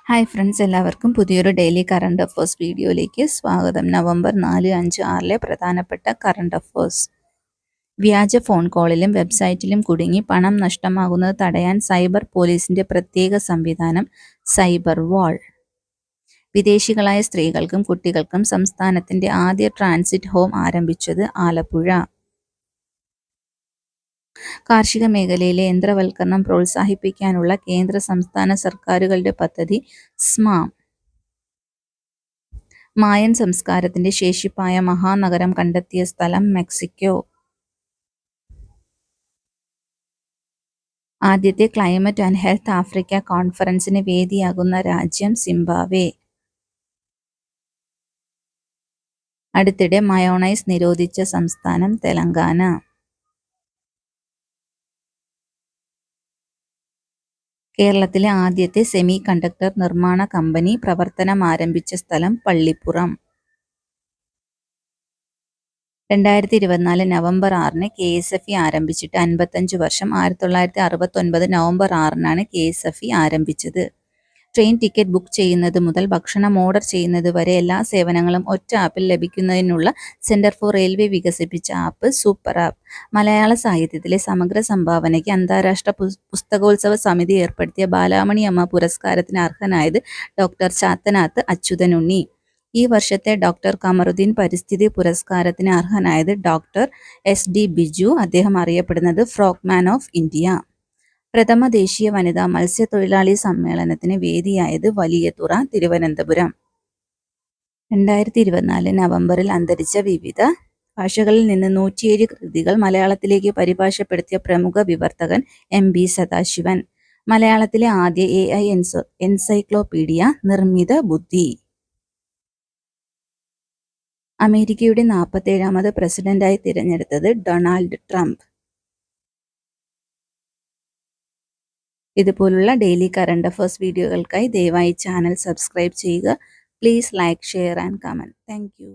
Hi friends, എല്ലാവർക്കും പുതിയൊരു daily current affairs വീഡിയോയിലേക്ക് സ്വാഗതം. നവംബർ 4, 5, 6 പ്രധാനപ്പെട്ട കറണ്ട് അഫേഴ്സ്. വ്യാജ ഫോൺ കോളിലും വെബ്സൈറ്റിലും കുടുങ്ങി പണം നഷ്ടമാകുന്നത് തടയാൻ സൈബർ പോലീസിന്റെ പ്രത്യേക സംവിധാനം സൈബർ വാൾ. വിദേശികളായ സ്ത്രീകൾക്കും കുട്ടികൾക്കും സംസ്ഥാനത്തിന്റെ ആദ്യ ട്രാൻസിറ്റ് ഹോം ആരംഭിച്ചത് ആലപ്പുഴ. കാർഷിക മേഖലയിലെ യന്ത്രവൽക്കരണം പ്രോത്സാഹിപ്പിക്കാനുള്ള കേന്ദ്ര സംസ്ഥാന സർക്കാരുകളുടെ പദ്ധതി സ്മാം. മായൻ സംസ്കാരത്തിന്റെ ശേഷിപ്പായ മഹാനഗരം കണ്ടെത്തിയ സ്ഥലം മെക്സിക്കോ. ആദ്യത്തെ ക്ലൈമറ്റ് ആൻഡ് ഹെൽത്ത് ആഫ്രിക്ക കോൺഫറൻസിന് വേദിയാകുന്ന രാജ്യം സിംബാബ്വെ. അടുത്തിടെ മയോണൈസ് നിരോധിച്ച സംസ്ഥാനം തെലങ്കാന. കേരളത്തിലെ ആദ്യത്തെ സെമി കണ്ടക്ടർ നിർമ്മാണ കമ്പനി പ്രവർത്തനമാരംഭിച്ച സ്ഥലം പള്ളിപ്പുറം. 2024 നവംബർ 6 KSFE ആരംഭിച്ചിട്ട് 55 വർഷം. 1969 നവംബർ 6 KSFE ആരംഭിച്ചത്. ട്രെയിൻ ടിക്കറ്റ് ബുക്ക് ചെയ്യുന്നത് മുതൽ ഭക്ഷണം ഓർഡർ ചെയ്യുന്നത് വരെ എല്ലാ സേവനങ്ങളും ഒറ്റ ആപ്പിൽ ലഭിക്കുന്നതിനുള്ള സെന്റർ ഫോർ റെയിൽവേ വികസിപ്പിച്ച ആപ്പ് സൂപ്പർ ആപ്പ്. മലയാള സാഹിത്യത്തിലെ സമഗ്ര സംഭാവനയ്ക്ക് അന്താരാഷ്ട്ര പുസ്തകോത്സവ സമിതി ഏർപ്പെടുത്തിയ ബാലാമണി അമ്മ പുരസ്കാരത്തിന് അർഹനായത് ഡോക്ടർ ചാത്തനാത്ത് അച്യുതനുണ്ണി. ഈ വർഷത്തെ ഡോക്ടർ കമറുദ്ദീൻ പരിസ്ഥിതി പുരസ്കാരത്തിന് അർഹനായത് ഡോക്ടർ SD ബിജു. അദ്ദേഹം അറിയപ്പെടുന്നത് ഫ്രോഗ്മാൻ ഓഫ് ഇന്ത്യ. പ്രഥമ ദേശീയ വനിതാ മത്സ്യത്തൊഴിലാളി സമ്മേളനത്തിന് വേദിയായത് വലിയതുറ, തിരുവനന്തപുരം. 2024 നവംബറിൽ അന്തരിച്ച വിവിധ ഭാഷകളിൽ നിന്ന് 107 കൃതികൾ മലയാളത്തിലേക്ക് പരിഭാഷപ്പെടുത്തിയ പ്രമുഖ വിവർത്തകൻ MB സദാശിവൻ. മലയാളത്തിലെ ആദ്യ AI എൻസൈക്ലോപീഡിയ നിർമ്മിത ബുദ്ധി. അമേരിക്കയുടെ 47ാമത് പ്രസിഡന്റായി തിരഞ്ഞെടുത്തത് ഡൊണാൾഡ് ട്രംപ്. ഇതുപോലുള്ള ഡെയിലി കറണ്ട് അഫേഴ്സ് വീഡിയോകൾക്കായി ദയവായി ചാനൽ സബ്സ്ക്രൈബ് ചെയ്യുക. Please like, share and comment. Thank you.